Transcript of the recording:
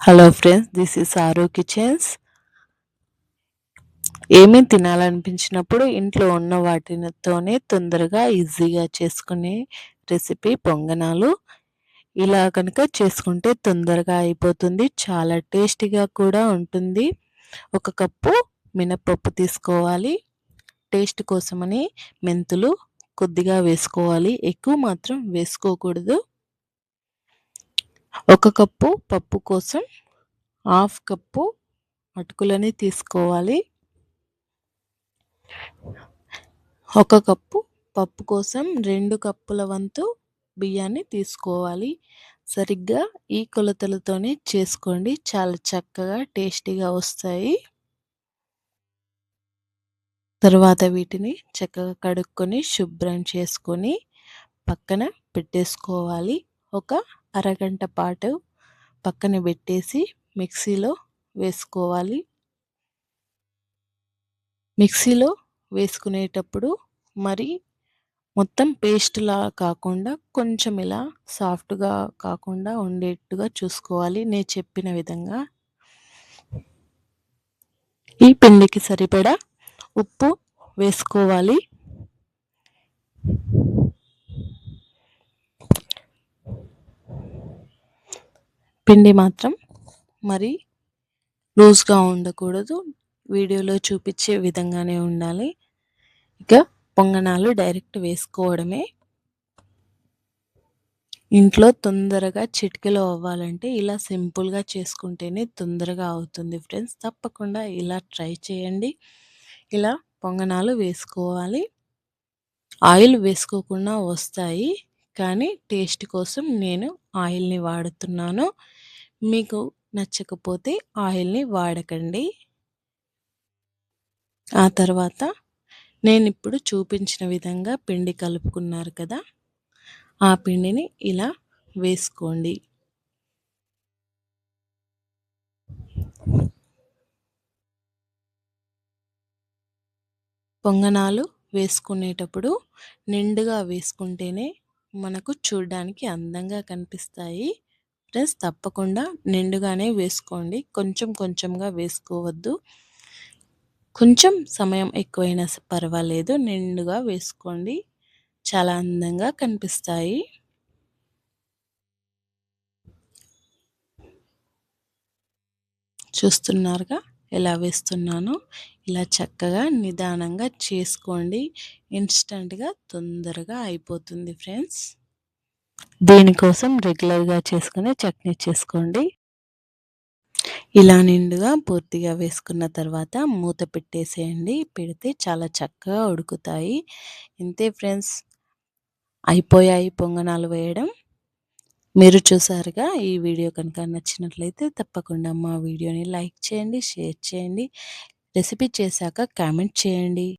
Hello friends, this is ఆరో kitchens. ఏమీ తినాలనిపించినప్పుడు ఇంట్లో ఉన్న వాటితోనే తొందరగా ఈజీగా చేసుకునే రెసిపీ పొంగనాలు. ఇలా కనుక చేసుకుంటే తొందరగా అయిపోతుంది, చాలా టేస్టీగా కూడా ఉంటుంది. ఒక కప్పు మినపప్పు తీసుకోవాలి. టేస్ట్ కోసమని మెంతులు కొద్దిగా వేసుకోవాలి, ఎక్కువ మాత్రం వేసుకోకూడదు. ఒక కప్పు పప్పు కోసం హాఫ్ కప్పు అటుకులని తీసుకోవాలి. ఒక కప్పు పప్పు కోసం 2 కప్పుల వంతు బియ్యాన్ని తీసుకోవాలి. సరిగ్గా ఈ కొలతలతోనే చేసుకోండి, చాలా చక్కగా టేస్టీగా వస్తాయి. తర్వాత వీటిని చక్కగా కడుక్కొని శుభ్రం చేసుకొని పక్కన పెట్టేసుకోవాలి. ఒక అరగంట పాటు పక్కన పెట్టేసి మిక్సీలో వేసుకోవాలి. మిక్సీలో వేసుకునేటప్పుడు మరి మొత్తం పేస్ట్‌లా కాకుండా కొంచెం ఇలా సాఫ్ట్‌గా కాకుండా ఉండేట్టుగా చూసుకోవాలి, నేను చెప్పిన విధంగా. ఈ పిండికి సరిపడా ఉప్పు వేసుకోవాలి. పిండి మాత్రం మరి లూజ్‌గా ఉండకూడదు, వీడియోలో చూపించే విధంగానే ఉండాలి. ఇక పొంగనాలు డైరెక్ట్ వేసుకోవడమే. ఇంట్లో తొందరగా చిటికెలో అవ్వాలంటే ఇలా సింపుల్గా చేసుకుంటేనే తొందరగా అవుతుంది ఫ్రెండ్స్. తప్పకుండా ఇలా ట్రై చేయండి. ఇలా పొంగనాలు వేసుకోవాలి. ఆయిల్ వేసుకోకుండా వస్తాయి, కానీ టేస్ట్ కోసం నేను ఆయిల్ని వాడుతున్నాను. మీకు నచ్చకపోతే ఆయిల్ని వాడకండి. ఆ తర్వాత నేనిప్పుడు చూపించిన విధంగా పిండి కలుపుకున్నారు కదా, ఆ పిండిని ఇలా వేసుకోండి. పొంగనాలు వేసుకునేటప్పుడు నిండుగా వేసుకుంటేనే మనకు చూడడానికి అందంగా కనిపిస్తాయి ఫ్రెండ్స్. తప్పకుండా నిండుగానే వేసుకోండి, కొంచెం కొంచెంగా వేసుకోవద్దు. కొంచెం సమయం ఎక్కువైనా పర్వాలేదు, నిండుగా వేసుకోండి, చాలా అందంగా కనిపిస్తాయి. చూస్తున్నారుగా ఎలా వేస్తున్నానో. ఇలా చక్కగా నిదానంగా చేసుకోండి, ఇన్స్టంట్గా తొందరగా అయిపోతుంది ఫ్రెండ్స్. దీనికోసం రెగ్యులర్గా చేసుకునే చట్నీ చేసుకోండి. ఇలా నిండుగా పూర్తిగా వేసుకున్న తర్వాత మూత పెట్టేసేయండి, పెడితే చాలా చక్కగా ఉడుకుతాయి. ఇంతే ఫ్రెండ్స్, అయిపోయాయి పొంగనాలు వేయడం. మీరు చూసారుగా. ఈ వీడియో కనుక నచ్చినట్లయితే తప్పకుండా మా వీడియోని లైక్ చేయండి, షేర్ చేయండి, రెసిపీ చేశాక కామెంట్ చేయండి.